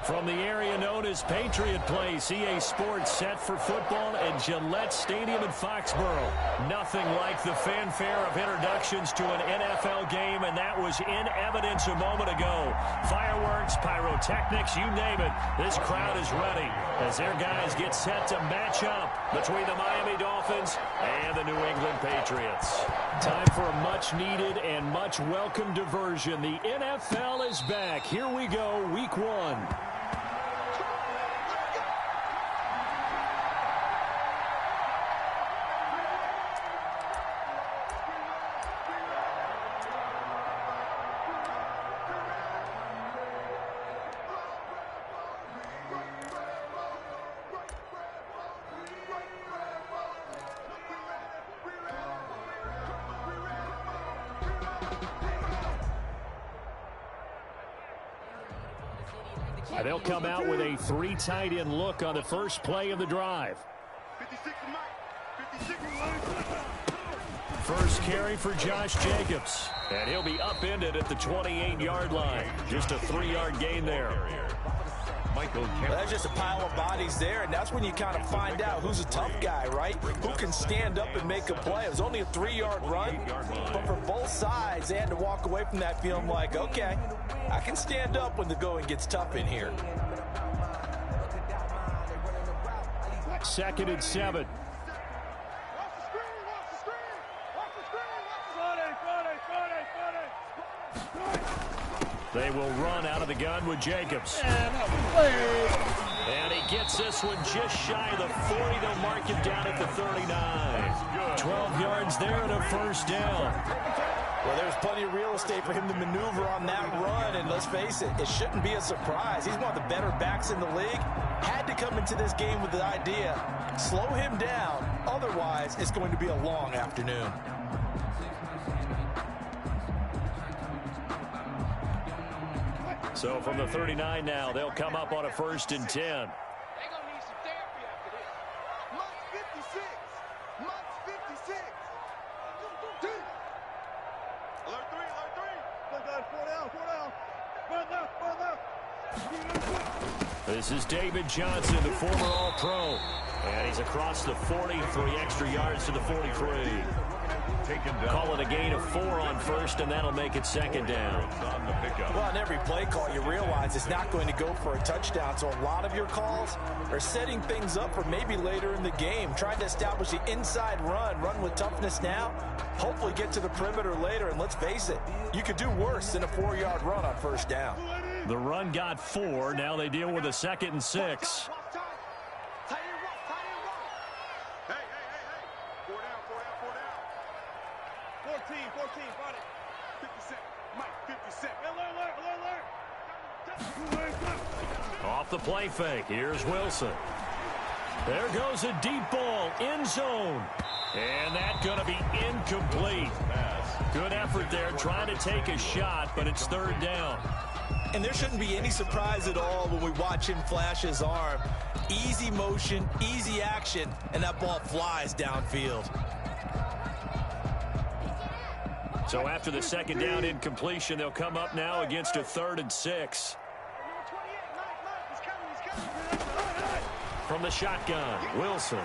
From the area known as Patriot Place, EA Sports set for football at Gillette Stadium in Foxborough. Nothing like the fanfare of introductions to an NFL game, and that was in evidence a moment ago. Fireworks, pyrotechnics, you name it. This crowd is ready as their guys get set to match up between the Miami Dolphins and the New England Patriots. Time for a much-needed and much-welcome diversion. The NFL is back. Here we go, Week 1. They'll come out with a 3 tight end look on the first play of the drive. First carry for Josh Jacobs. And he'll be upended at the 28-yard line. Just a 3-yard gain there. That's just a pile of bodies there, and that's when you kind of find out who's a tough guy, right? Who can stand up and make a play. It was only a 3-yard run, but for both sides, they had to walk away from that feeling like, okay, I can stand up when the going gets tough in here. 2nd and 7. They will run out of the gun with Jacobs. And he gets this one just shy of the 40. They'll mark him down at the 39. 12 yards there and a first down. Well, there's plenty of real estate for him to maneuver on that run, and let's face it, it shouldn't be a surprise. He's one of the better backs in the league. Had to come into this game with the idea, slow him down, otherwise it's going to be a long afternoon. So from the 39 now, they'll come up on a 1st and 10. This is David Johnson, the former All-Pro. And he's across the 40, 3 extra yards to the 43. Call it a gain of 4 on 1st, and that'll make it 2nd down. Well, on every play call, you realize it's not going to go for a touchdown. So a lot of your calls are setting things up for maybe later in the game, trying to establish the inside run with toughness now, hopefully get to the perimeter later. And let's face it, you could do worse than a 4-yard run on 1st down. The run got 4. Now they deal with a 2nd and 6. Off the play fake. Here's Wilson. There goes a deep ball. End zone. And that's going to be incomplete. Good effort there trying to take a shot, but it's 3rd down. And there shouldn't be any surprise at all when we watch him flash his arm. Easy motion, easy action, and that ball flies downfield. So after the 2nd down incompletion, they'll come up now against a 3rd and 6. From the shotgun, Wilson.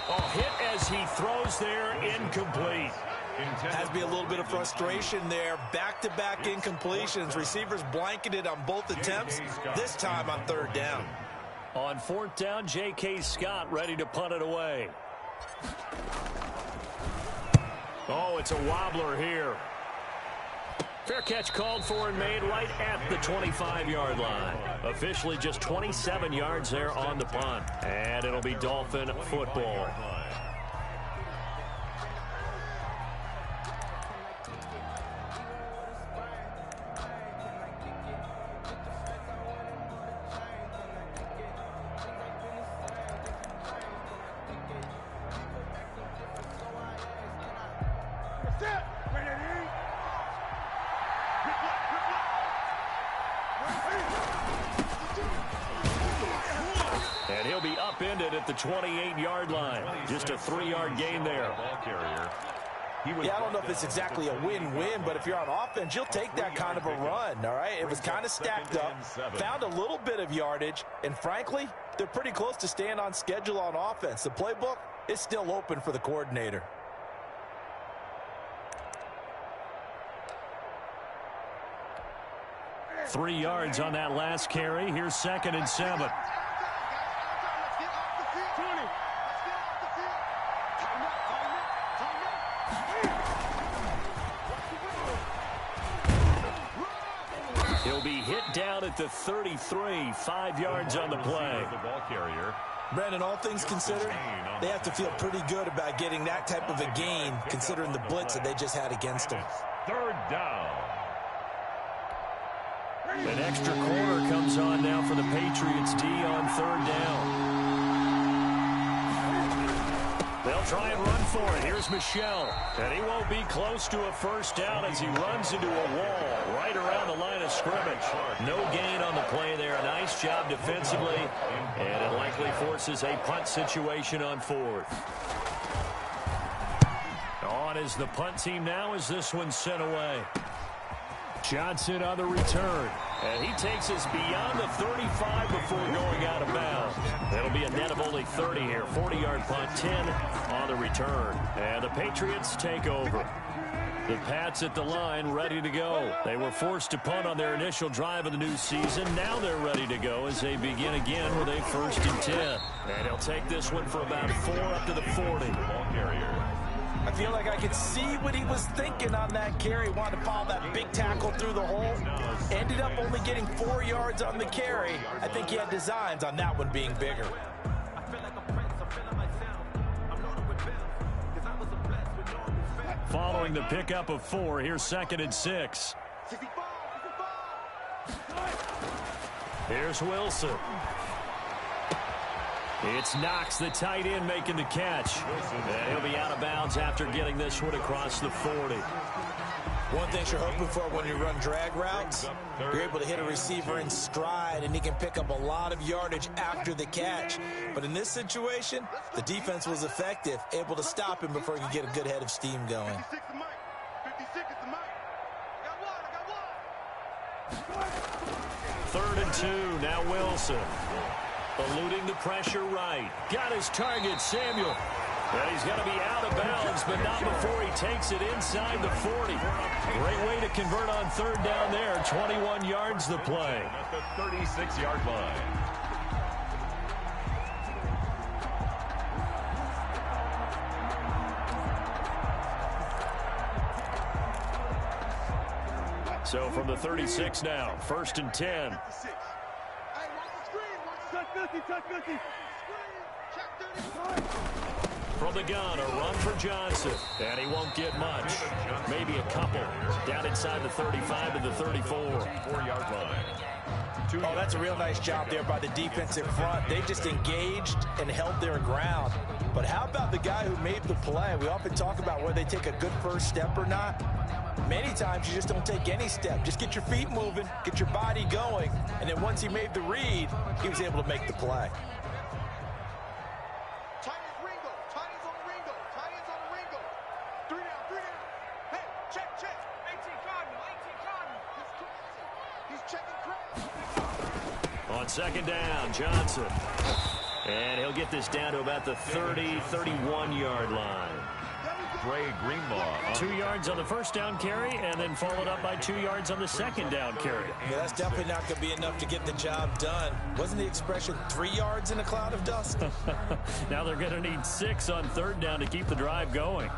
Oh, hit as he throws there, incomplete. Has to be a little bit of frustration there. Back-to-back incompletions. Receivers blanketed on both attempts, this time on 3rd down. On 4th down, J.K. Scott ready to punt it away. Oh, it's a wobbler here. Fair catch called for and made right at the 25-yard line. Officially just 27 yards there on the punt. And it'll be Dolphin football. And he'll be upended at the 28-yard line. Just a 3-yard gain there. Yeah, I don't know if it's exactly a win-win, but if you're on offense, you'll take that kind of a run, all right? It was kind of stacked up, found a little bit of yardage, and frankly, they're pretty close to staying on schedule on offense. The playbook is still open for the coordinator. Three yards on that last carry. Here's 2nd and 7. He'll be hit down at the 33, 5 yards on the play. Brandon, all things considered, they have to feel pretty good about getting that type of a gain, considering the blitz that they just had against them. 3rd down. An extra corner comes on now for the Patriots D on 3rd down. They'll try and run for it. Here's Michel. And he won't be close to a first down as he runs into a wall right around the line of scrimmage. No gain on the play there. Nice job defensively. And it likely forces a punt situation on 4th. On is the punt team now as this one's sent away. Johnson on the return. And he takes us beyond the 35 before going out of bounds. That'll be a net of only 30 here. 40-yard punt, 10 on the return. And the Patriots take over. The Pats at the line, ready to go. They were forced to punt on their initial drive of the new season. Now they're ready to go as they begin again with a 1st and 10. And he'll take this one for about 4 up to the 40. Ball carrier. I feel like I could see what he was thinking on that carry. Wanted to follow that big tackle through the hole. Ended up only getting 4 yards on the carry. I think he had designs on that one being bigger. Following the pickup of 4, here's 2nd and 6. Here's Wilson. It's Knox, the tight end, making the catch. And he'll be out of bounds after getting this one across the 40. One thing you're hoping for when you run drag routes, you're able to hit a receiver in stride, and he can pick up a lot of yardage after the catch. But in this situation, the defense was effective, able to stop him before he could get a good head of steam going. 3rd and 2, now Wilson. Eluding the pressure right. Got his target, Samuel. And he's going to be out of bounds, but not before he takes it inside the 40. Great way to convert on 3rd down there. 21 yards the play. At the 36-yard line. So from the 36 now, 1st and 10. From the gun, a run for Johnson. And he won't get much. Maybe a couple. Down inside the 35 to the 34. 4-yard line. Oh, that's a real nice job there by the defensive front. They just engaged and held their ground. But how about the guy who made the play? We often talk about whether they take a good first step or not. Many times you just don't take any step. Just get your feet moving, get your body going, and then once he made the read, he was able to make the play. On 2nd down, Johnson. And he'll get this down to about the 30, 31-yard line. Trey Greenlaw. 2 yards on the 1st down carry, and then followed up by 2 yards on the 2nd down carry. Yeah, that's definitely not going to be enough to get the job done. Wasn't the expression 3 yards in a cloud of dust? Now they're going to need 6 on 3rd down to keep the drive going.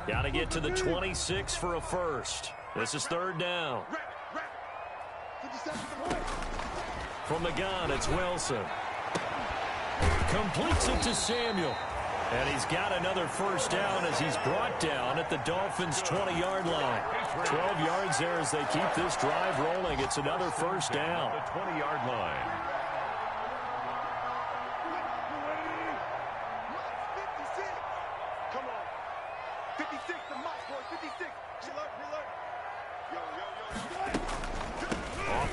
Got to get to the 26 for a first. This is 3rd down. From the gun, it's Wilson. Completes it to Samuel. And he's got another first down as he's brought down at the Dolphins' 20-yard line. 12 yards there as they keep this drive rolling. It's another first down. The 20-yard line.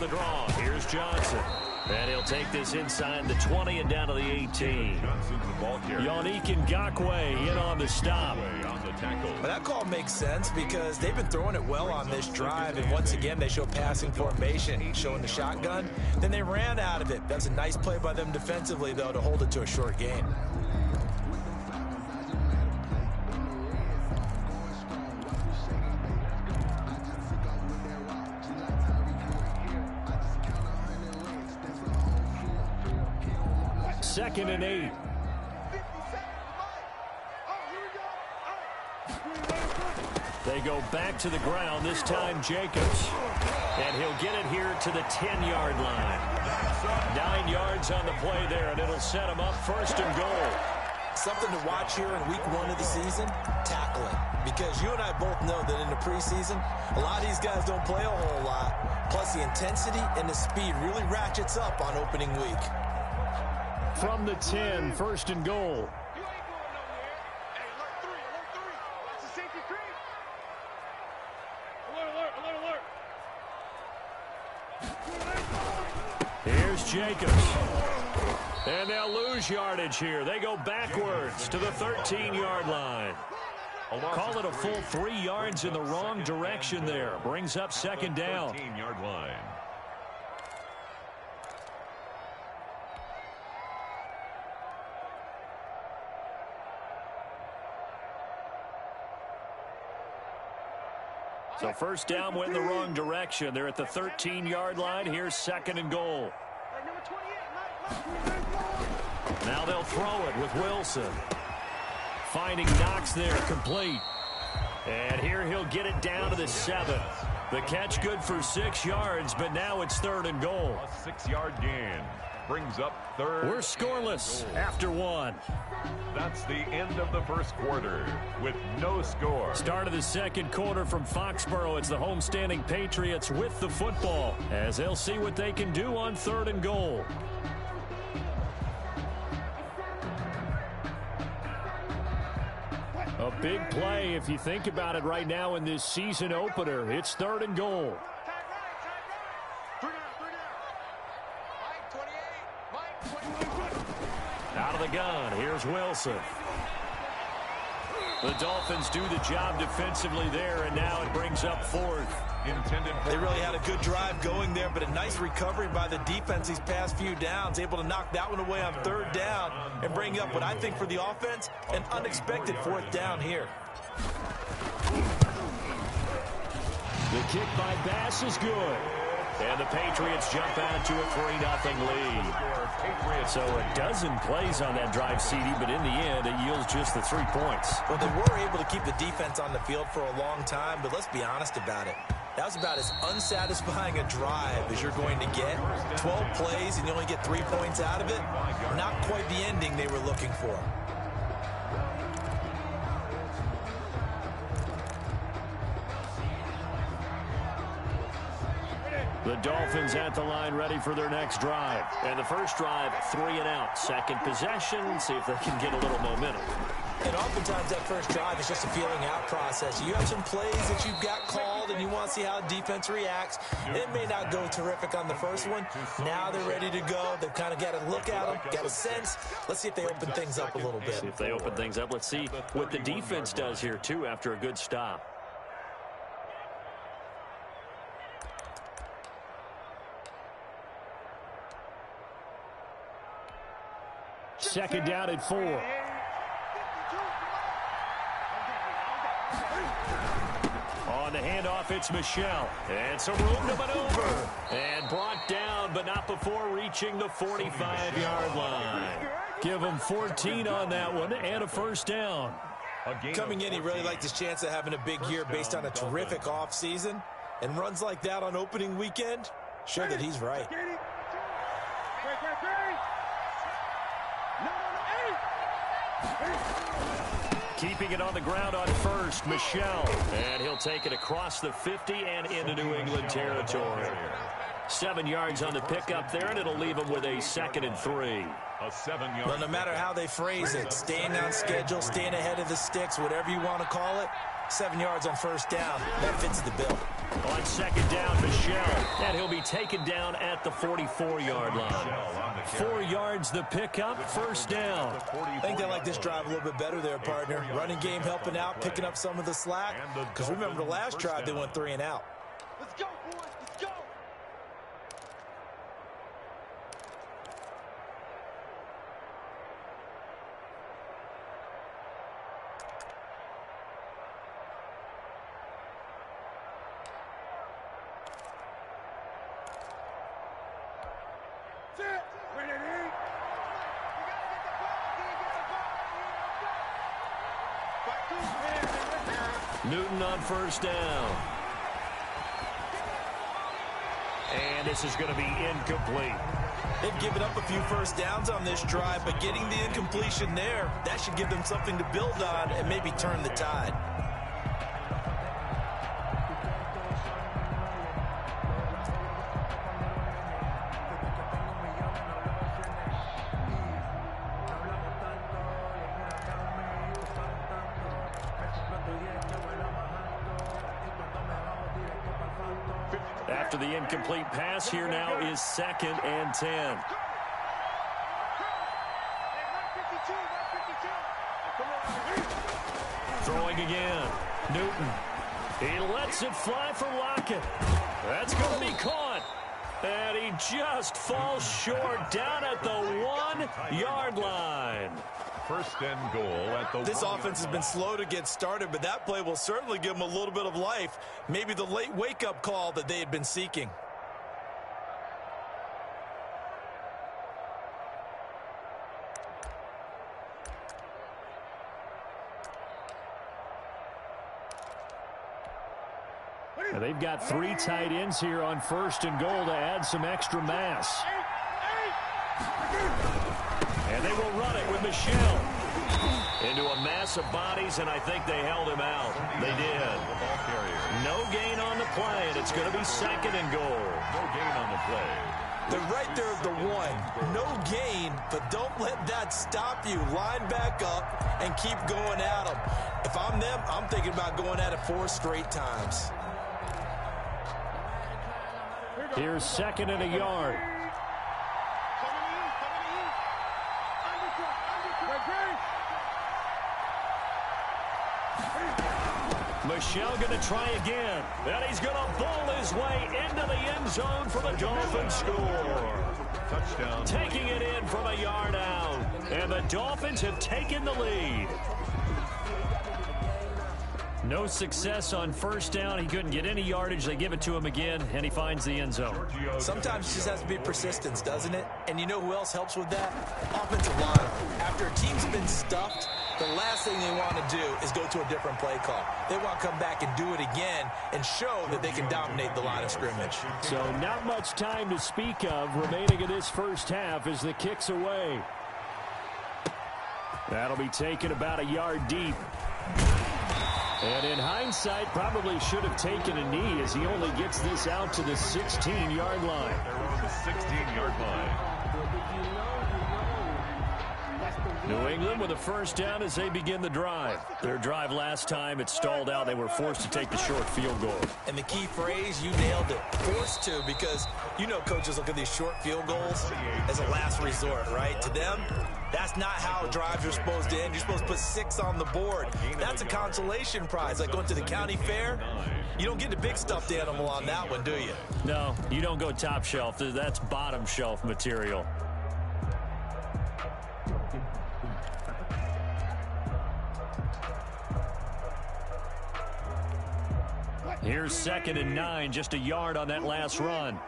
the draw. Here's Johnson. And he'll take this inside the 20 and down to the 18. Yannick Ngakoue in on the stop. Well, that call makes sense because they've been throwing it well on this drive, and once again they show passing formation, showing the shotgun. Then they ran out of it. That's a nice play by them defensively, though, to hold it to a short gain. Second and 8. They go back to the ground, this time Jacobs. And he'll get it here to the 10-yard line. 9 yards on the play there, and it'll set him up first and goal. Something to watch here in week 1 of the season, tackling. Because you and I both know that in the preseason, a lot of these guys don't play a whole lot. Plus the intensity and the speed really ratchets up on opening week. From the 10, first and goal. Here's Jacobs. And they'll lose yardage here. They go backwards to the 13-yard line. Call it a full 3 yards in the wrong direction there. Brings up second down. 13-yard line. So first down went in the wrong direction. They're at the 13-yard line. Here's second and goal. Now they'll throw it with Wilson. Finding Knox there, complete. And here he'll get it down to the 7. The catch good for 6 yards, but now it's third and goal. A 6-yard gain. Brings up third. We're scoreless after 1. That's the end of the first quarter with no score. Start of the second quarter from Foxborough. It's the homestanding Patriots with the football as they'll see what they can do on third and goal. A big play if you think about it right now in this season opener. It's third and goal. Out of the gun, here's Wilson. The Dolphins do the job defensively there, and now it brings up fourth. They really had a good drive going there, but a nice recovery by the defense these past few downs, able to knock that one away on third down and bring up what I think for the offense, an unexpected fourth down here. The kick by Bass is good. And the Patriots jump out to a 3-0 lead. So a dozen plays on that drive, CD, but in the end, it yields just the 3 points. Well, they were able to keep the defense on the field for a long time, but let's be honest about it. That was about as unsatisfying a drive as you're going to get. 12 plays and you only get 3 points out of it. Not quite the ending they were looking for. The Dolphins at the line ready for their next drive. And the first drive, 3 and out. Second possession, see if they can get a little momentum. And oftentimes that first drive is just a feeling out process. You have some plays that you've got called and you want to see how the defense reacts. It may not go terrific on the first one. Now they're ready to go. They've kind of got to look at them, got a sense. Let's see if they open things up a little bit. See if they open things up. Let's see what the defense does here, too, after a good stop. Second down at 4. On the handoff, it's Michel. And some room to maneuver. And brought down, but not before reaching the 45-yard line. Give him 14 on that one and a first down. Coming in, he really liked his chance of having a big year based on a terrific offseason. And runs like that on opening weekend, show that he's right. Keeping it on the ground on first, Michel. And he'll take it across the 50 and into New England territory. 7 yards on the pickup there, and it'll leave him with a 2nd and 3. Well, no matter how they phrase it, staying on schedule, staying ahead of the sticks, whatever you want to call it, 7 yards on first down. That fits the bill. On second down, Michelle. And he'll be taken down at the 44-yard line. 4 yards the pickup, first down. I think they like this drive a little bit better there, partner. Running game helping out, picking up some of the slack. Because remember the last drive, they went 3 and out. Let's go, boys. Let's go. Newton on first down. And this is going to be incomplete. They've given up a few first downs on this drive, but getting the incompletion there, that should give them something to build on and maybe turn the tide. After the incomplete pass, here now is 2nd and 10. Throwing again. Newton. He lets it fly for Lockett. That's going to be caught. And he just falls short down at the 1-yard line. First and goal at the This offense has been slow to get started, but that play will certainly give them a little bit of life. Maybe the late wake-up call that they had been seeking. Now they've got 3 tight ends here on first and goal to add some extra mass. And they will run it with Michelle. Into a mass of bodies, and I think they held him out. They did. No gain on the play, and it's going to be 2nd and goal. No gain on the play. They're right there at the 1. No gain, but don't let that stop you. Line back up and keep going at them. If I'm them, I'm thinking about going at it 4 straight times. Here's 2nd and a yard. Michelle going to try again. And he's going to bowl his way into the end zone for the Dolphins score. Touchdown. Taking it in from a yard out. And the Dolphins have taken the lead. No success on first down. He couldn't get any yardage. They give it to him again, and he finds the end zone. Sometimes it just has to be persistence, doesn't it? And you know who else helps with that? Offensive line. After a team's been stuffed, the last thing they want to do is go to a different play call. They want to come back and do it again and show that they can dominate the line of scrimmage. So not much time to speak of remaining in this first half as the kick's away. That'll be taken about a yard deep. And in hindsight, probably should have taken a knee as he only gets this out to the 16-yard line. They're on the 16-yard line. New England with a first down as they begin the drive. Their drive last time, it stalled out. They were forced to take the short field goal. And the key phrase, you nailed it. Forced to, because you know coaches look at these short field goals as a last resort, right? To them, that's not how drives are supposed to end. You're supposed to put 6 on the board. That's a consolation prize. Like going to the county fair, you don't get the big stuffed animal on that one, do you? No, you don't go top shelf. That's bottom shelf material. Here's 2nd and 9, just a yard on that last run.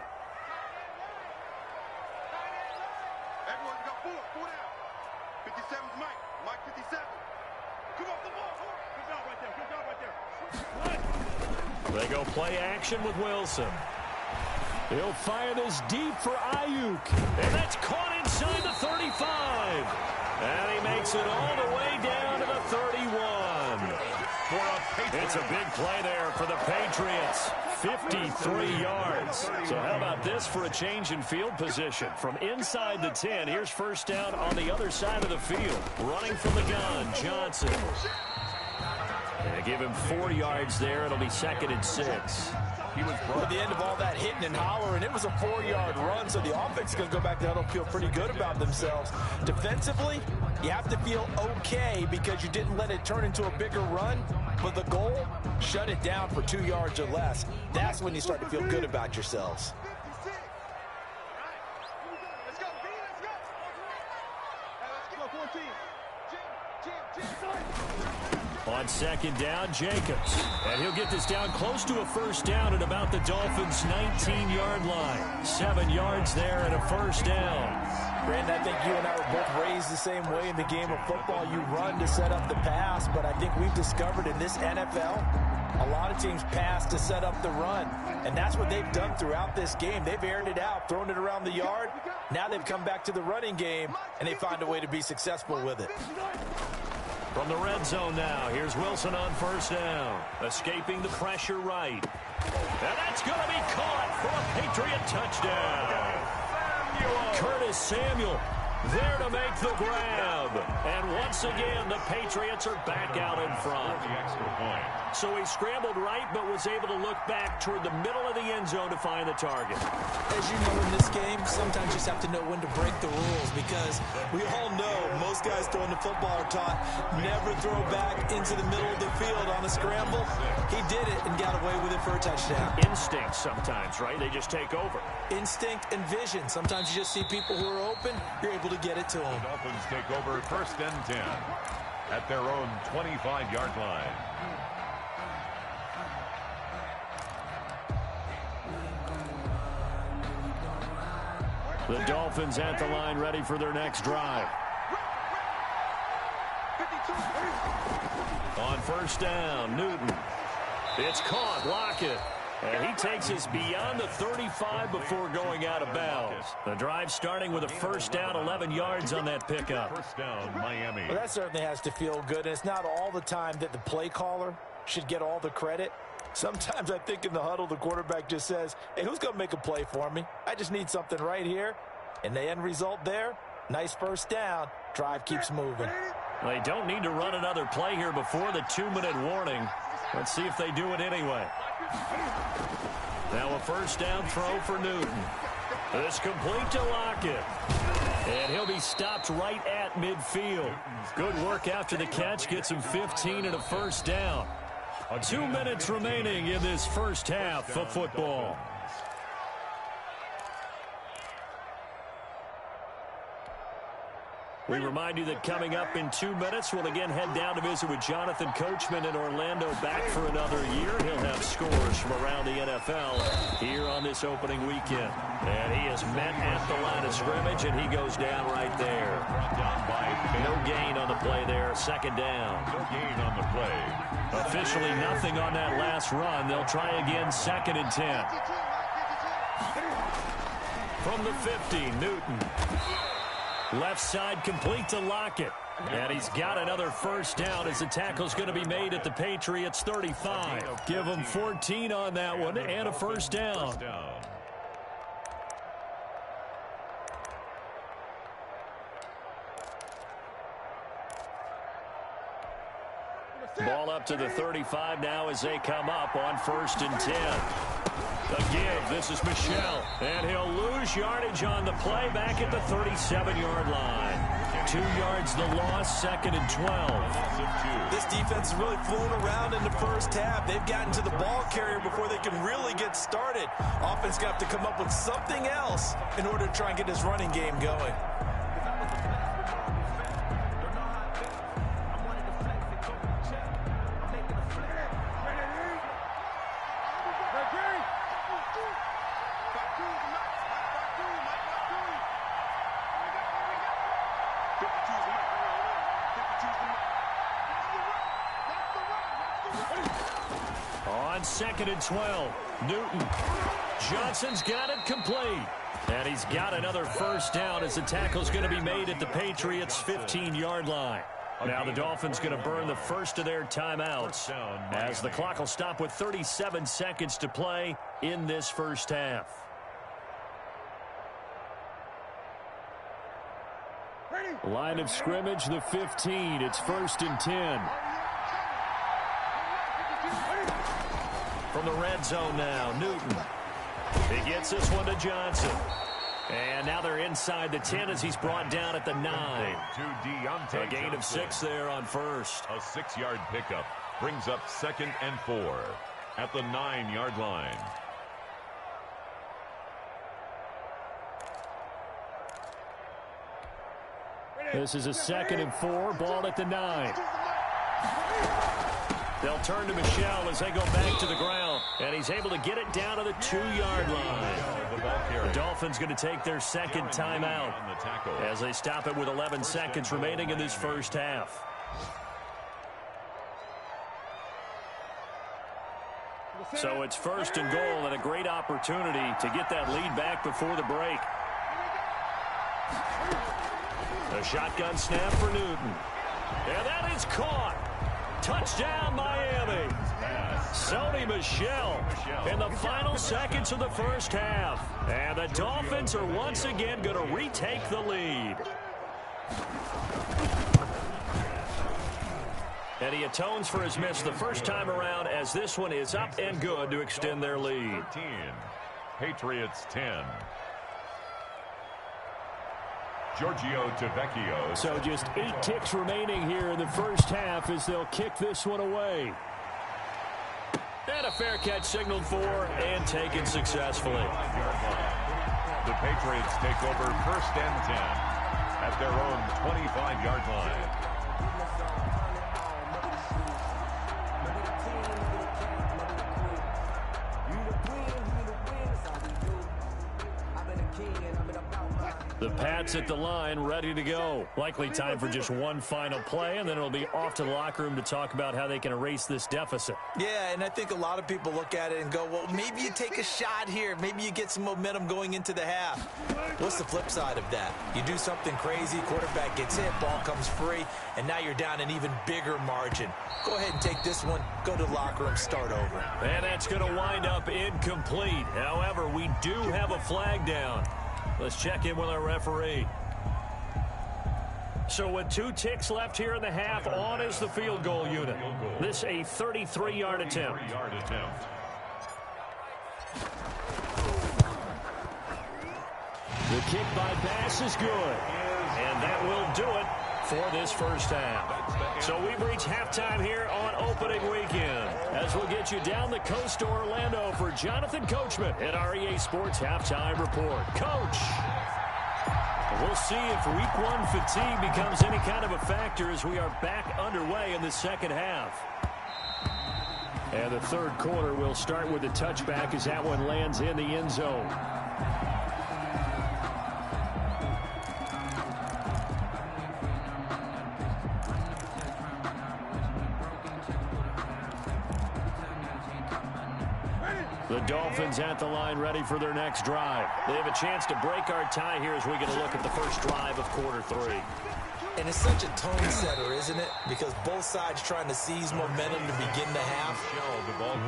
Everyone's got 4 down. 57's Mike. Mike 57. Come off the ball. Good job right there. Good job right there. They go play action with Wilson. He'll fire this deep for Ayuk. And that's caught inside the 35. And he makes it all the way down to the 31. It's a big play there for the Patriots. 53 yards. So how about this for a change in field position? From inside the 10, here's first down on the other side of the field. Running from the gun, Johnson. And give him 4 yards there. It'll be 2nd and 6. At the end of all that hitting and hollering, it was a 4-yard run, so the offense is going to go back there and feel pretty good about themselves. Defensively, you have to feel okay because you didn't let it turn into a bigger run, but the goal, shut it down for 2 yards or less. That's when you start to feel good about yourselves. On 2nd down, Jacobs. And he'll get this down close to a 1st down at about the Dolphins' 19-yard line. 7 yards there and a 1st down. Brandon, I think you and I were both raised the same way in the game of football. You run to set up the pass, but I think we've discovered in this NFL, a lot of teams pass to set up the run. And that's what they've done throughout this game. They've aired it out, thrown it around the yard. Now they've come back to the running game, and they find a way to be successful with it. From the red zone now, here's Wilson on 1st down. Escaping the pressure right. And that's going to be caught for a Patriot touchdown. Curtis Samuel there to make the grab. And once again, the Patriots are back out in front. So he scrambled right, but was able to look back toward the middle of the end zone to find the target. As you know in this game, sometimes you just have to know when to break the rules because we all know most guys throwing the football are taught never throw back into the middle of the field on a scramble. He did it and got away with it for a touchdown. Instinct sometimes, right? They just take over. Instinct and vision. Sometimes you just see people who are open, you're able to get it to them. The Dolphins take over 1st and 10 at their own 25-yard line. The Dolphins at the line, ready for their next drive. On 1st down, Newton. It's caught. Lockett. And he takes us beyond the 35 before going out of bounds. The drive starting with a 1st down, 11 yards on that pickup. 1st down, Miami. Well, that certainly has to feel good. And it's not all the time that the play caller should get all the credit. Sometimes I think in the huddle, the quarterback just says, hey, who's going to make a play for me? I just need something right here. And the end result there, nice 1st down. Drive keeps moving. They don't need to run another play here before the 2-minute warning. Let's see if they do it anyway. Now a 1st down throw for Newton. It's complete to Lockett. And he'll be stopped right at midfield. Good work after the catch. Gets him 15 and a 1st down. 2 minutes remaining in this 1st half of football. We remind you that coming up in 2 minutes, we'll again head down to visit with Jonathan Coachman in Orlando, back for another year. He'll have scores from around the NFL here on this opening weekend. And he is met at the line of scrimmage, and he goes down right there. No gain on the play there, 2nd down. No gain on the play. Officially nothing on that last run. They'll try again, 2nd and 10. From the 50, Newton. Left side complete to Lockett. And he's got another 1st down as the tackle's going to be made at the Patriots 35. Give him 14 on that one and a 1st down. Ball up to the 35 now as they come up on 1st and 10. The give. This is Michel. And he'll lose yardage on the play back at the 37-yard line. 2 yards the loss, 2nd and 12. This defense has really flown around in the 1st half. They've gotten to the ball carrier before they can really get started. Offense got to come up with something else in order to try and get this running game going. On 2nd and 12, Newton. Johnson's got it complete. And he's got another 1st down as the tackle's going to be made at the Patriots' 15-yard line. Now the Dolphins going to burn the first of their timeouts as the clock will stop with 37 seconds to play in this 1st half. Line of scrimmage, the 15. It's 1st and 10. From the red zone now, Newton. He gets this one to Johnson. And now they're inside the 10 as he's brought down at the 9. A gain of 6 there on first. A 6-yard pickup brings up 2nd and 4 at the 9-yard line. This is a 2nd and 4, ball at the 9. They'll turn to Michel as they go back to the ground. And he's able to get it down to the 2-yard line. The Dolphins going to take their second timeout as they stop it with 11 seconds remaining in this first half. So it's 1st and goal and a great opportunity to get that lead back before the break. A shotgun snap for Newton. And that is caught. Touchdown, Miami. Sony Michel in the final seconds of the first half. And the Dolphins are once again going to retake the lead. And he atones for his miss the first time around as this one is up and good to extend their lead. 13, Patriots 10. Giorgio Tavecchio. So just 8 ticks remaining here in the first half as they'll kick this one away. And a fair catch signaled for and taken successfully. The Patriots take over 1st and 10 at their own 25-yard line. The Pats at the line, ready to go. Likely time for just one final play, and then it'll be off to the locker room to talk about how they can erase this deficit. Yeah, and I think a lot of people look at it and go, well, maybe you take a shot here. Maybe you get some momentum going into the half. What's the flip side of that? You do something crazy, quarterback gets hit, ball comes free, and now you're down an even bigger margin. Go ahead and take this one, go to the locker room, start over. And that's going to wind up incomplete. However, we do have a flag down. Let's check in with our referee. So with 2 ticks left here in the half, on is the field goal unit. This a 33-yard attempt. The kick by Bass is good. And that will do it for this first half. So we've reached halftime here on opening weekend as we'll get you down the coast to Orlando for Jonathan Coachman at our EA Sports Halftime Report. Coach, we'll see if week 1 fatigue becomes any kind of a factor as we are back underway in the second half. And the third quarter will start with the touchback as that one lands in the end zone. The Dolphins at the line ready for their next drive. They have a chance to break our tie here as we get a look at the first drive of quarter 3. And it's such a tone setter, isn't it? Because both sides trying to seize momentum to begin the half.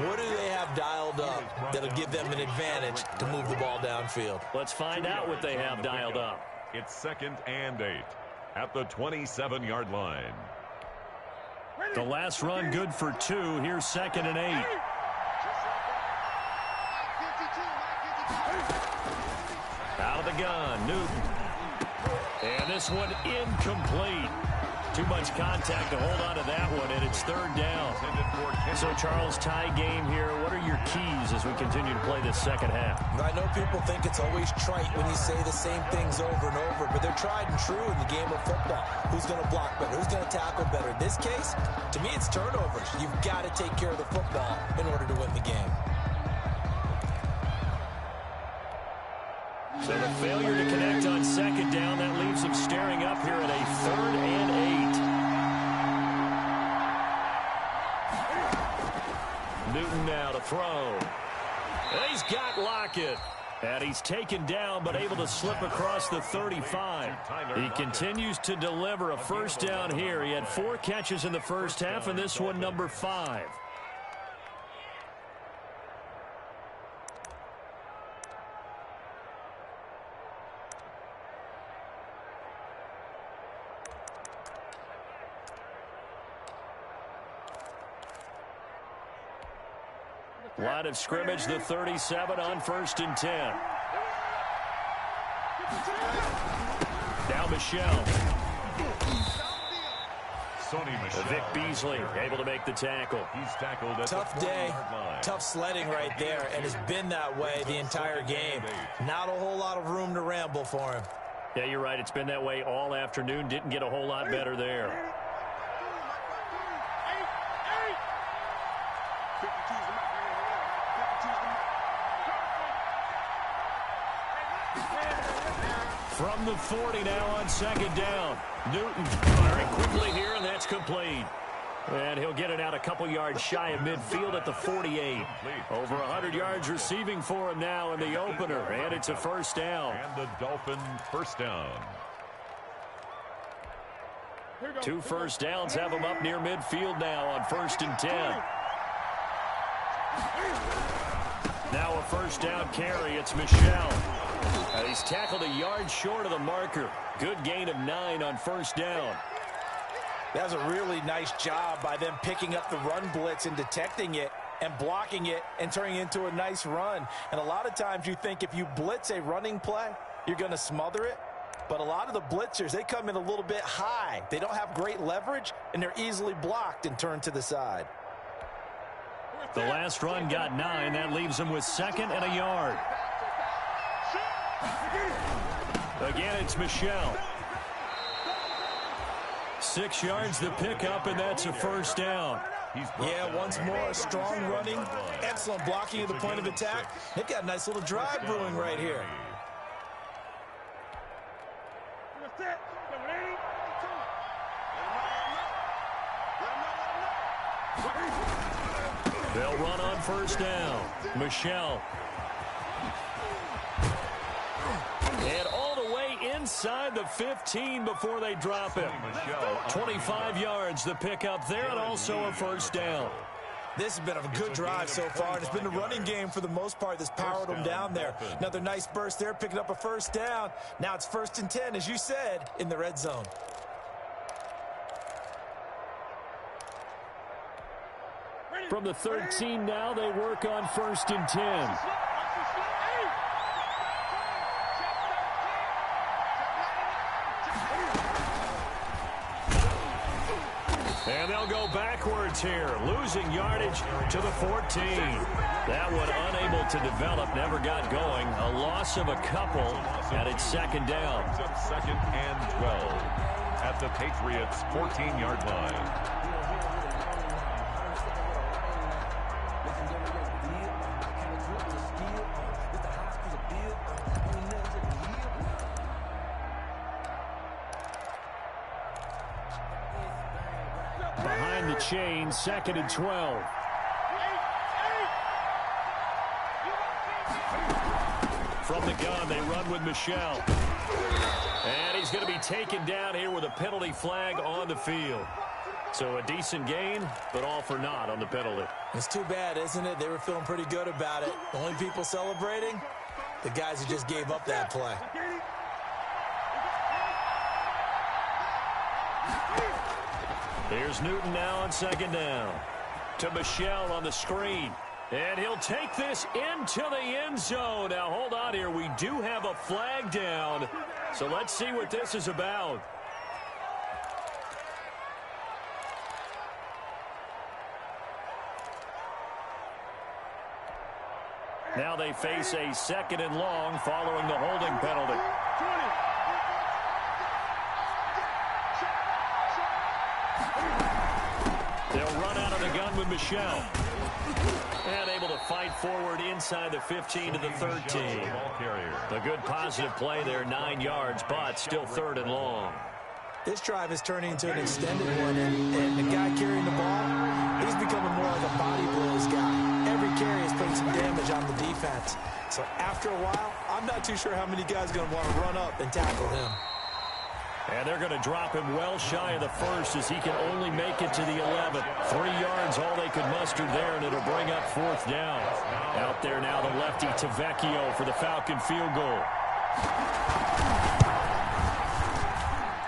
What do they have dialed up that'll give them an advantage to move the ball downfield? Let's find out what they have dialed up. It's 2nd and 8 at the 27-yard line. The last run good for 2. Here's 2nd and 8. Out of the gun, Newton. And this one incomplete. Too much contact to hold on to that one, and it's 3rd down. So, Charles, tie game here. What are your keys as we continue to play this second half? I know people think it's always trite when you say the same things over and over, but they're tried and true in the game of football. Who's going to block better? Who's going to tackle better? In this case, to me, it's turnovers. You've got to take care of the football in order to win the game. So the failure to connect on 2nd down, that leaves them staring up here at a 3rd and 8. Newton now to throw. He's got Lockett. And he's taken down but able to slip across the 35. He continues to deliver a first down here. He had 4 catches in the first half, and this one number 5. Line of scrimmage, the 37 on 1st and 10. Now Michelle. Vic Beasley able to make the tackle. He's tackled at tough day, tough sledding right there, and it's been that way the entire game. Not a whole lot of room to ramble for him. Yeah, you're right. It's been that way all afternoon. Didn't get a whole lot better there. From the 40 now on 2nd down. Newton firing quickly here, and that's complete. And he'll get it out a couple yards shy of midfield at the 48. Over 100 yards receiving for him now in the opener, and it's a 1st down. And the Dolphin 1st down. 2 first downs have him up near midfield now on 1st and 10. Now a 1st down carry. It's Michelle. He's tackled a yard short of the marker. Good gain of 9 on 1st down. That was a really nice job by them picking up the run blitz and detecting it and blocking it and turning it into a nice run. And a lot of times you think if you blitz a running play, you're going to smother it. But a lot of the blitzers, they come in a little bit high. They don't have great leverage, and they're easily blocked and turned to the side. The last run got 9. That leaves him with 2nd and a yard. Again, it's Michelle. 6 yards the pickup, and that's a 1st down. Yeah, once more, strong running, excellent blocking at the point of attack. They've got a nice little drive brewing right here. They'll run on 1st down. Michelle. And all the way inside the 15 before they drop him. 25 yards the pickup there, and also a 1st down. This has been a good drive so far, and it's been the running game for the most part that's powered them down there. Another nice burst there, picking up a 1st down. Now it's 1st and 10, as you said, in the red zone. From the 13 now, they work on 1st and 10. And they'll go backwards here, losing yardage to the 14. That one unable to develop, never got going. A loss of a couple, and it's 2nd down. 2nd and 12 at the Patriots' 14-yard line. Behind the chain, 2nd and 12. From the gun, they run with Michelle. And he's going to be taken down here with a penalty flag on the field. So a decent gain, but all for naught on the penalty. It's too bad, isn't it? They were feeling pretty good about it. The only people celebrating, the guys who just gave up that play. Here's Newton now on 2nd down. To Michelle on the screen. And he'll take this into the end zone. Now, hold on here. We do have a flag down. So let's see what this is about. Now they face a 2nd and long following the holding penalty. They'll run out of the gun with Michelle. And able to fight forward inside the 15 to the 13. A good positive play there, 9 yards, but still 3rd and long. This drive is turning into an extended one, and the guy carrying the ball, he's becoming more like a body blows guy. Every carry is putting some damage on the defense. So after a while, I'm not too sure how many guys are going to want to run up and tackle him. And they're going to drop him well shy of the 1st as he can only make it to the 11th. 3 yards, all they could muster there, and it'll bring up 4th down. Out there now, the lefty Tavecchio for the Falcon field goal.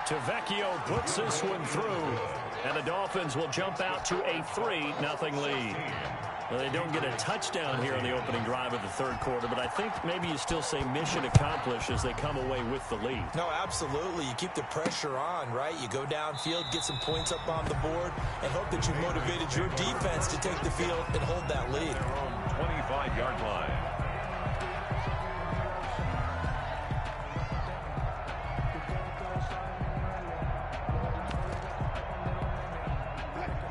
Tavecchio puts this one through, and the Dolphins will jump out to a 3-0 lead. Well, they don't get a touchdown here on the opening drive of the third quarter, but I think maybe you still say mission accomplished as they come away with the lead. No, absolutely. You keep the pressure on, right? You go downfield, get some points up on the board, and hope that you motivated your defense to take the field and hold that lead. Their own 25-yard line.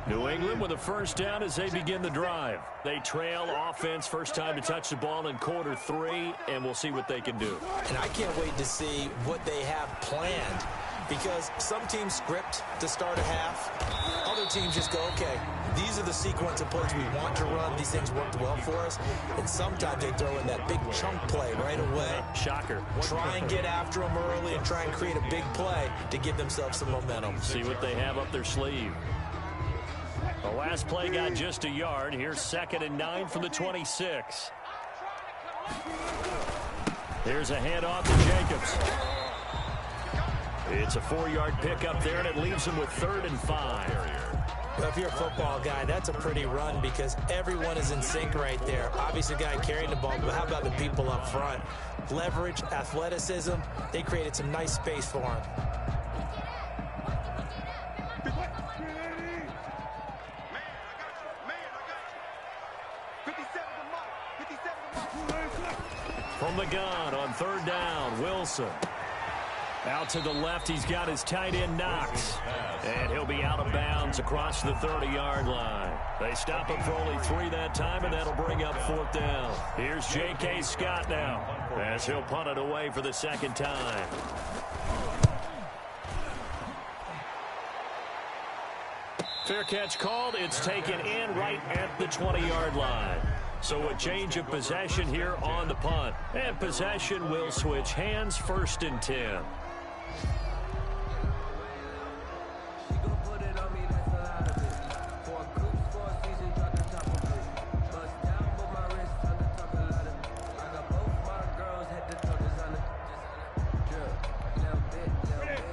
New England with a first down as they begin the drive. They trail offense, first time to touch the ball in quarter 3, and we'll see what they can do. And I can't wait to see what they have planned, because some teams script to start a half. Other teams just go, okay, these are the sequence of plays we want to run. These things worked well for us. And sometimes they throw in that big chunk play right away. Shocker. Try and get after them early and try and create a big play to give themselves some momentum. See what they have up their sleeve. The last play got just a yard. Here's 2nd and 9 from the 26. Here's a handoff to Jacobs. It's a 4-yard pickup there, and it leaves him with 3rd and 5. Well, if you're a football guy, that's a pretty run because everyone is in sync right there. Obviously, the guy carrying the ball, but how about the people up front? Leverage, athleticism, they created some nice space for him. From the gun on 3rd down, Wilson. Out to the left, he's got his tight end, Knox. And he'll be out of bounds across the 30-yard line. They stop him for only 3 that time, and that'll bring up 4th down. Here's J.K. Scott now, as he'll punt it away for the 2nd time. Fair catch called. It's taken in right at the 20-yard line. So a change of possession here on the punt. And possession will switch hands, 1st and 10.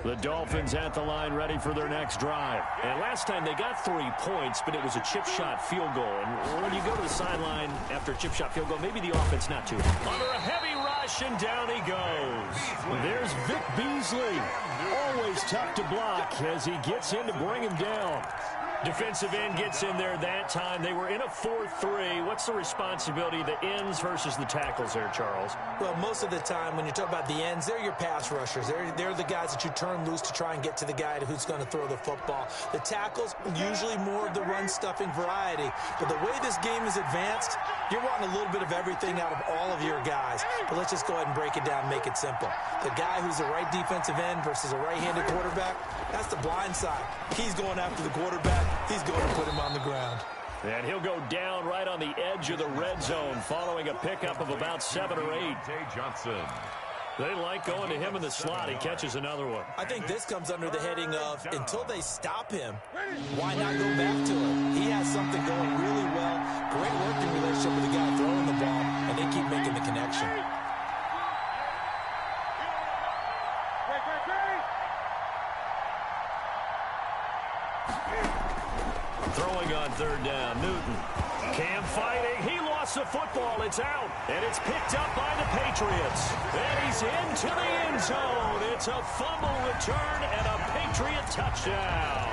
The Dolphins at the line ready for their next drive. And last time they got 3 points, but it was a chip shot field goal. And when you go to the sideline after a chip shot field goal, maybe the offense not too. Under a heavy rush, and down he goes. There's Vic Beasley. Always tough to block as he gets in to bring him down. Defensive end gets in there that time. They were in a 4-3. What's the responsibility of the ends versus the tackles there, Charles? Well, most of the time when you talk about the ends, they're your pass rushers. They're the guys that you turn loose to try and get to the guy who's going to throw the football. The tackles, usually more of the run-stuffing variety. But the way this game is advanced, you're wanting a little bit of everything out of all of your guys. But let's just go ahead and break it down and make it simple. The guy who's the right defensive end versus a right-handed quarterback, that's the blind side. He's going after the quarterback. He's going to put him on the ground. And he'll go down right on the edge of the red zone following a pickup of about 7 or 8. Johnson. They like going to him in the slot. He catches another one. I think this comes under the heading of until they stop him, why not go back to him? He has something going really well. Great working relationship with the guy throwing the ball, and they keep making the connection. Throwing on 3rd down, Newton. Cam fighting. He lost the football. It's out. And it's picked up by the Patriots. And he's into the end zone. It's a fumble return and a Patriot touchdown.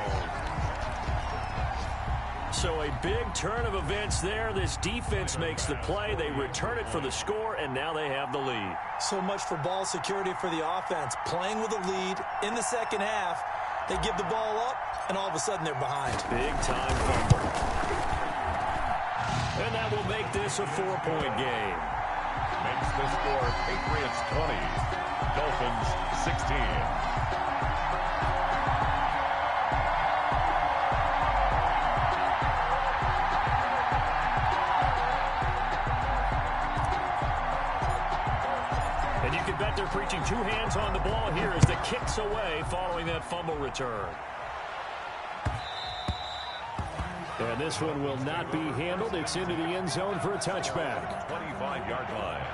So a big turn of events there. This defense makes the play. They return it for the score, and now they have the lead. So much for ball security for the offense. Playing with a lead in the second half. They give the ball up, and all of a sudden they're behind. Big-time fumble. And that will make this a 4-point game. Makes the score Patriots 20, Dolphins 16. And you can bet they're preaching 2 hands on the ball here as the kick's away following that fumble return. And this one will not be handled. It's into the end zone for a touchback. 25-yard line.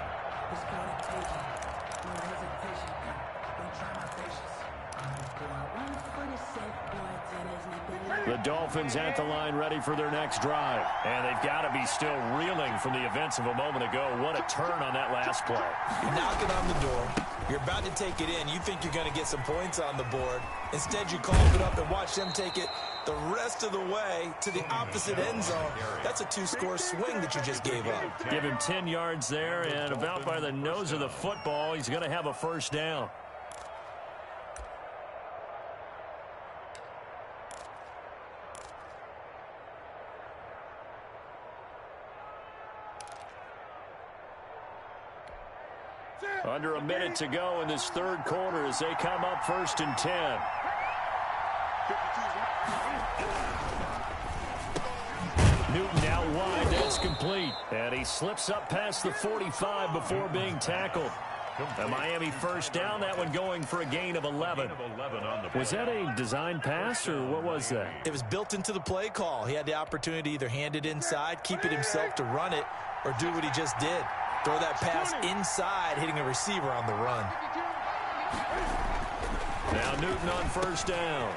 The Dolphins at the line ready for their next drive. And they've got to be still reeling from the events of a moment ago. What a turn on that last play. You're knocking on the door. You're about to take it in. You think you're going to get some points on the board. Instead, you cough it up and watch them take it the rest of the way to the opposite end zone. That's a 2-score swing that you just gave up. Give him 10 yards there, and about by the nose of the football, he's going to have a first down. Under a minute to go in this third quarter as they come up 1st and 10. Newton out wide. That's complete. And he slips up past the 45 before being tackled. A Miami first down. That one going for a gain of 11. Was that a design pass, or what was that? It was built into the play call. He had the opportunity to either hand it inside, keep it himself to run it, or do what he just did. Throw that pass inside, hitting a receiver on the run. Now Newton on first down.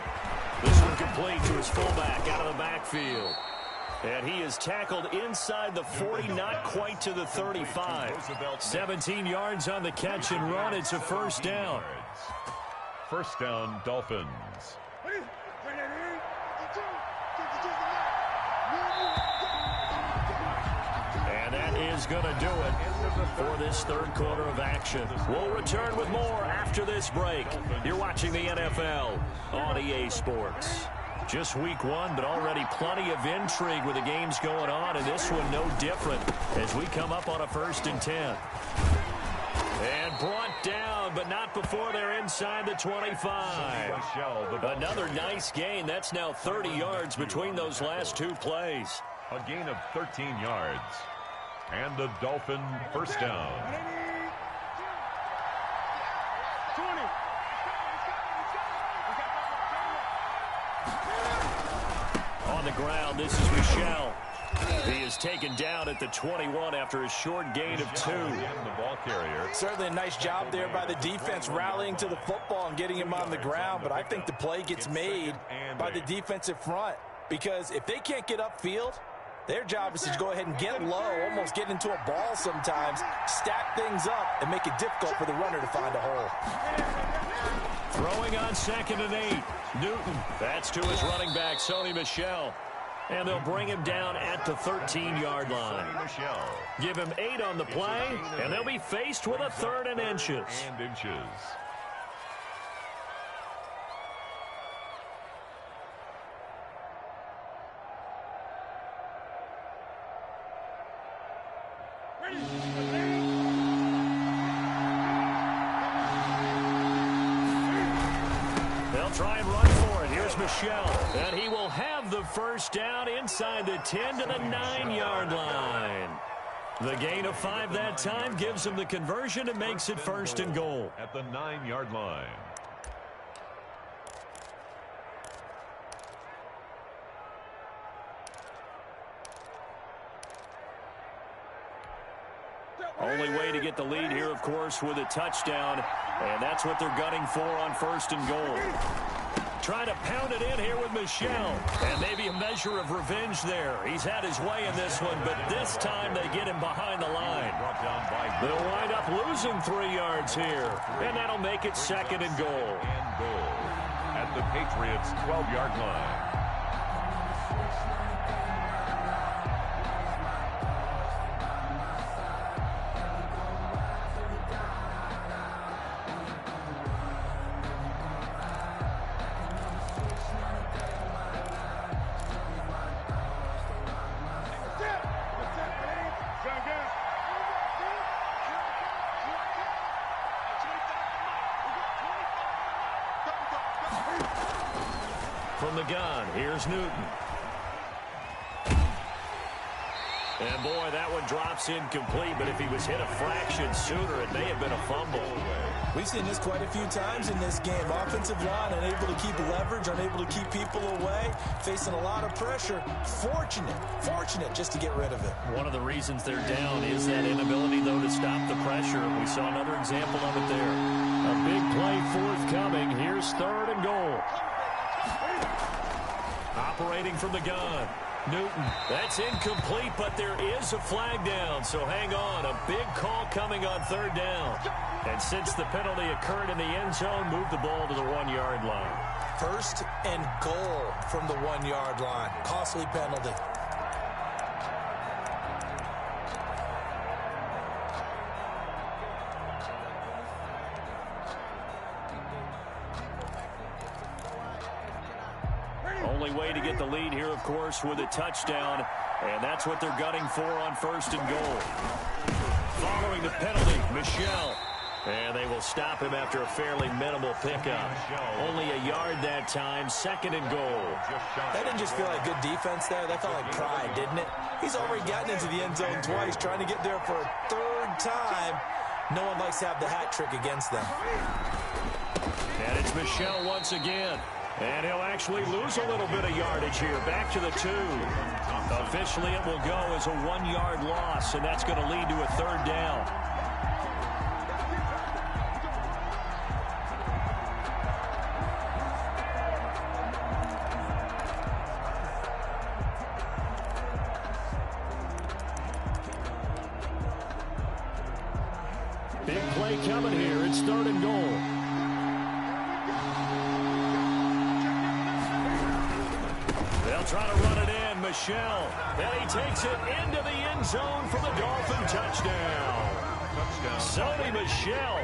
This one complete to his fullback out of the backfield. And he is tackled inside the 40, not quite to the 35. 17 yards on the catch and run. It's a first down. First down, Dolphins. And that is going to do it for this third quarter of action. We'll return with more after this break. You're watching the NFL on EA Sports. Just week one, but already plenty of intrigue with the games going on, and this one no different as we come up on a 1st and 10. And brought down, but not before they're inside the 25. Another nice gain. That's now 30 yards between those last two plays. A gain of 13 yards. And the Dolphin first down. On the ground, this is Michel. He is taken down at the 21 after a short gain of 2. The ball carrier. Certainly a nice job there by the defense rallying to the football and getting him on the ground, but I think the play gets made by the defensive front, because if they can't get upfield, their job is to go ahead and get low, almost get into a ball sometimes, stack things up, and make it difficult for the runner to find a hole. Throwing on 2nd and 8. Newton. That's to his running back, Sony Michel. And they'll bring him down at the 13-yard line. Give him 8 on the play, and they'll be faced with a 3rd and inches. They'll try and run for it. Here's Michel. And he will have the first down inside the 10 to the 9-yard line. The gain of 5 that time gives him the conversion and makes it 1st and goal. At the 9-yard line. Only way to get the lead here, of course, with a touchdown. And that's what they're gunning for on 1st and goal. Trying to pound it in here with Michel. And maybe a measure of revenge there. He's had his way in this one, but this time they get him behind the line. They'll wind up losing 3 yards here. And that'll make it 2nd and goal. At the Patriots' 12-yard line. From the gun, here's Newton. And boy, that one drops incomplete, but if he was hit a fraction sooner, it may have been a fumble. We've seen this quite a few times in this game. Offensive line unable to keep leverage, unable to keep people away, facing a lot of pressure. Fortunate just to get rid of it. One of the reasons they're down is that inability, though, to stop the pressure. We saw another example of it there. A big play forthcoming. Here's 3rd and goal. Operating from the gun. Newton. That's incomplete, but there is a flag down, so hang on. A big call coming on third down. And since the penalty occurred in the end zone, move the ball to the 1-yard line. First and goal from the 1-yard line. Costly penalty. Only way to get the lead here, of course, with a touchdown. And that's what they're gunning for on first and goal. Following the penalty, Michel. And they will stop him after a fairly minimal pickup. Only a yard that time, second and goal. That didn't just feel like good defense there. That felt like pride, didn't it? He's already gotten into the end zone twice, trying to get there for a third time. No one likes to have the hat trick against them. And it's Michel once again. And he'll actually lose a little bit of yardage here. Back to the 2. Officially, it will go as a 1-yard loss, and that's going to lead to a third down. Big play coming here. It's third and goal. They'll try to run it in. Michel. And he takes it into the end zone for the Dolphin touchdown. Sony Michel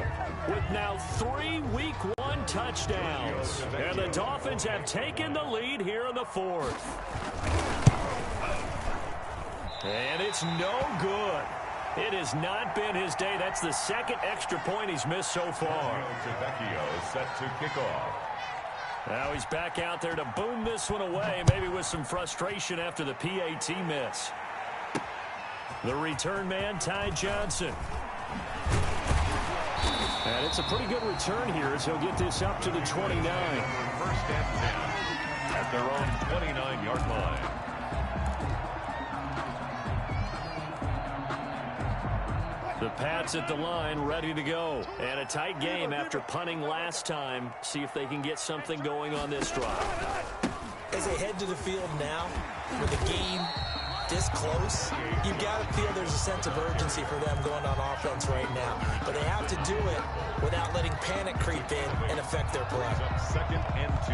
with now 3 Week 1 touchdowns. And the Dolphins have taken the lead here in the 4th. And it's no good. It has not been his day. That's the second extra point he's missed so far. Is set to kick off. Now he's back out there to boom this one away, maybe with some frustration after the PAT miss. The return man, Ty Johnson. And it's a pretty good return here as he'll get this up to the 29. First and 10 at their own 29-yard line. The Pats at the line, ready to go. And a tight game after punting last time. See if they can get something going on this drive. As they head to the field now, with the game this close, you've got to feel there's a sense of urgency for them going on offense right now. But they have to do it without letting panic creep in and affect their play. Second and 2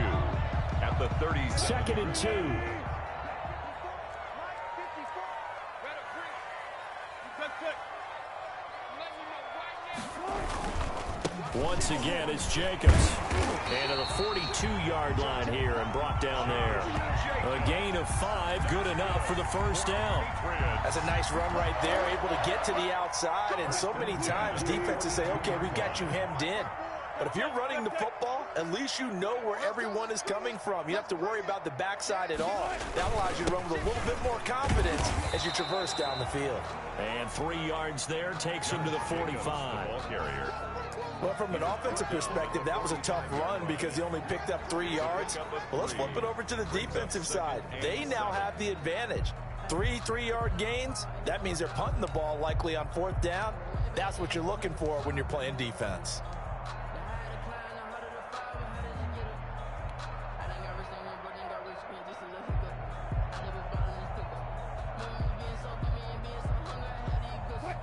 at the 30. Second and 2. Once again, it's Jacobs. And to the 42-yard line here and brought down there. A gain of 5, good enough for the first down. That's a nice run right there, able to get to the outside. And so many times defenses say, okay, we've got you hemmed in. But if you're running the football, at least you know where everyone is coming from. You don't have to worry about the backside at all. That allows you to run with a little bit more confidence as you traverse down the field. And 3 yards there takes him to the 45. Well, from an offensive perspective, that was a tough run because he only picked up 3 yards. Well, let's flip it over to the defensive side. They now have the advantage. 3 3-yard gains, that means they're punting the ball likely on 4th down. That's what you're looking for when you're playing defense.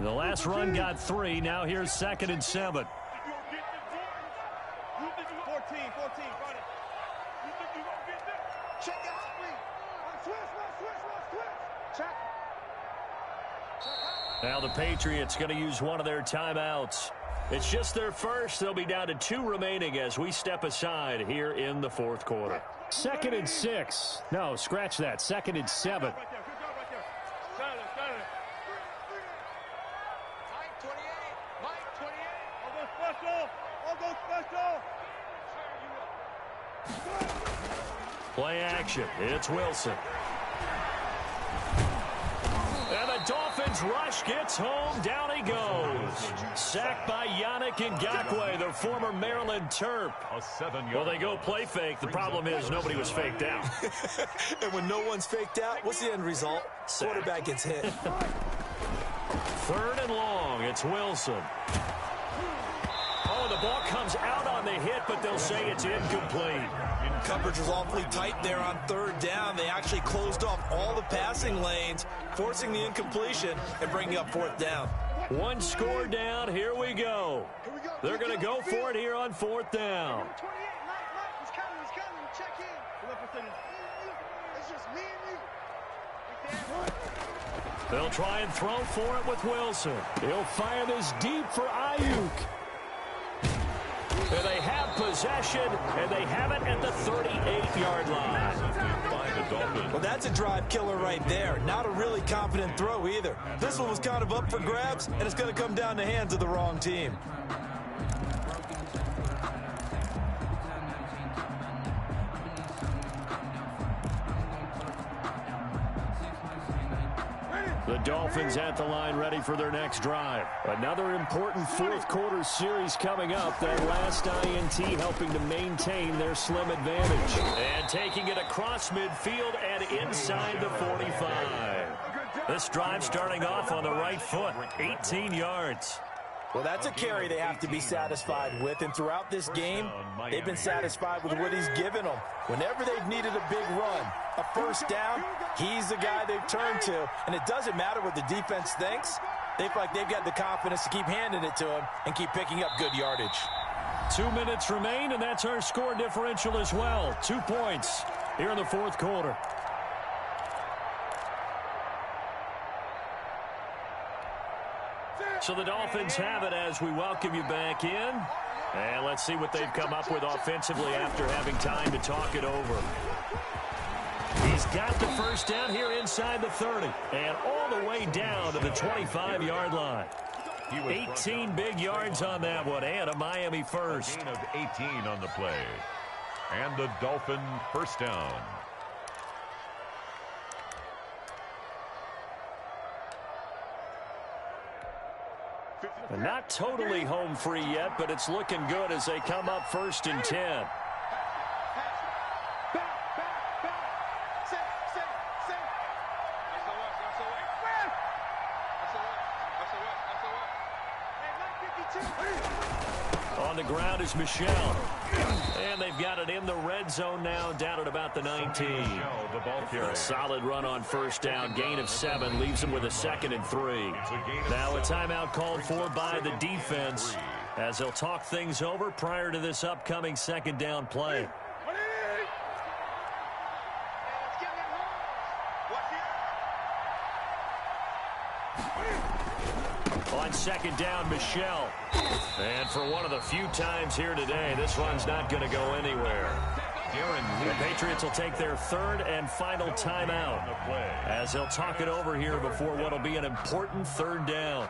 The last run got 3. Now here's 2nd and 7. 14, run it. You think you gonna get that? Check it out, switch. Check. Now the Patriots going to use one of their timeouts. It's just their first. They'll be down to 2 remaining as we step aside here in the 4th quarter. 2nd and 6. No, scratch that. 2nd and 7. Right there. Good job right there. Got it. Mike 28. I'll go special. Play action. It's Wilson. And the Dolphins rush gets home. Down he goes. Sacked by Yannick Ngakoue, the former Maryland Terp. Well, they go play fake. The problem is nobody was faked out. And when no one's faked out, what's the end result? Quarterback gets hit. 3rd and long. It's Wilson. Oh, the ball comes out on the hit, but they'll say it's incomplete. Coverage was awfully tight there on third down. They actually closed off all the passing lanes, forcing the incompletion and bringing up fourth down. One score down. Here we go. They're going to go for it here on fourth down. They'll try and throw for it with Wilson. He'll fire this deep for Ayuk. And they have possession, and they have it at the 38-yard line. Well, that's a drive killer right there. Not a really confident throw either. This one was kind of up for grabs, and it's going to come down the hands of the wrong team. The Dolphins at the line ready for their next drive. Another important fourth quarter series coming up. That last INT helping to maintain their slim advantage. And taking it across midfield and inside the 45. This drive starting off on the right foot. 18 yards. Well, that's a carry they have to be satisfied with, and throughout this game, they've been satisfied with what he's given them. Whenever they've needed a big run, a first down, he's the guy they've turned to, and it doesn't matter what the defense thinks. They feel like they've got the confidence to keep handing it to him and keep picking up good yardage. 2 minutes remain, and that's our score differential as well. 2 points here in the fourth quarter. So the Dolphins have it as we welcome you back in. And let's see what they've come up with offensively after having time to talk it over. He's got the first down here inside the 30. And all the way down to the 25-yard line. 18 big yards on that one, and a Miami first. A gain of 18 on the play. And the Dolphin first down. Not totally home free yet, but it's looking good as they come up 1st and 10. On the ground is Michelle. And they've got it in the red zone now, down at about the 19. A solid run on first down. Gain of 7 leaves them with a 2nd and 3. Now a timeout called for by the defense as they'll talk things over prior to this upcoming 2nd down play. On 2nd down, Michelle. And for one of the few times here today, this run's not going to go anywhere. The Patriots will take their 3rd and final timeout as they'll talk it over here before what will be an important 3rd down.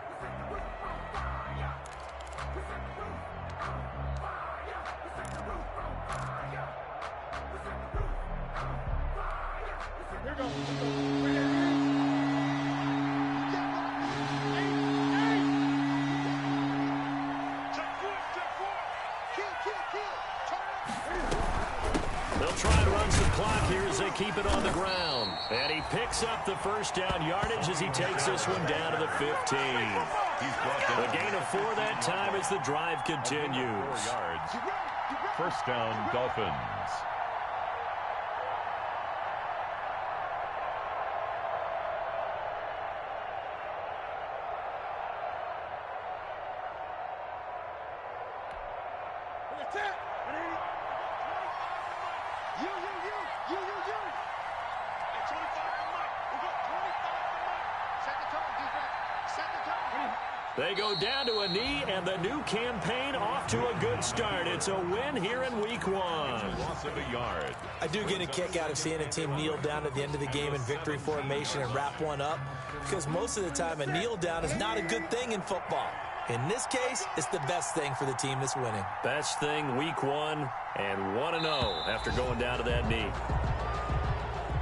Keep it on the ground. And he picks up the first down yardage as he takes this one down to the 15. The gain of 4 that time as the drive continues. 4 yards. First down, Dolphins. They go down to a knee, and the new campaign off to a good start. It's a win here in week 1. Loss of a yard. I do get a kick out of seeing a team kneel down at the end of the game in victory formation and wrap one up, because most of the time a kneel down is not a good thing in football. In this case, it's the best thing for the team that's winning. Best thing week 1 and 1-0 after going down to that knee.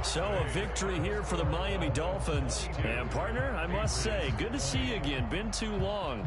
So a victory here for the Miami Dolphins. And partner, I must say, good to see you again. Been too long.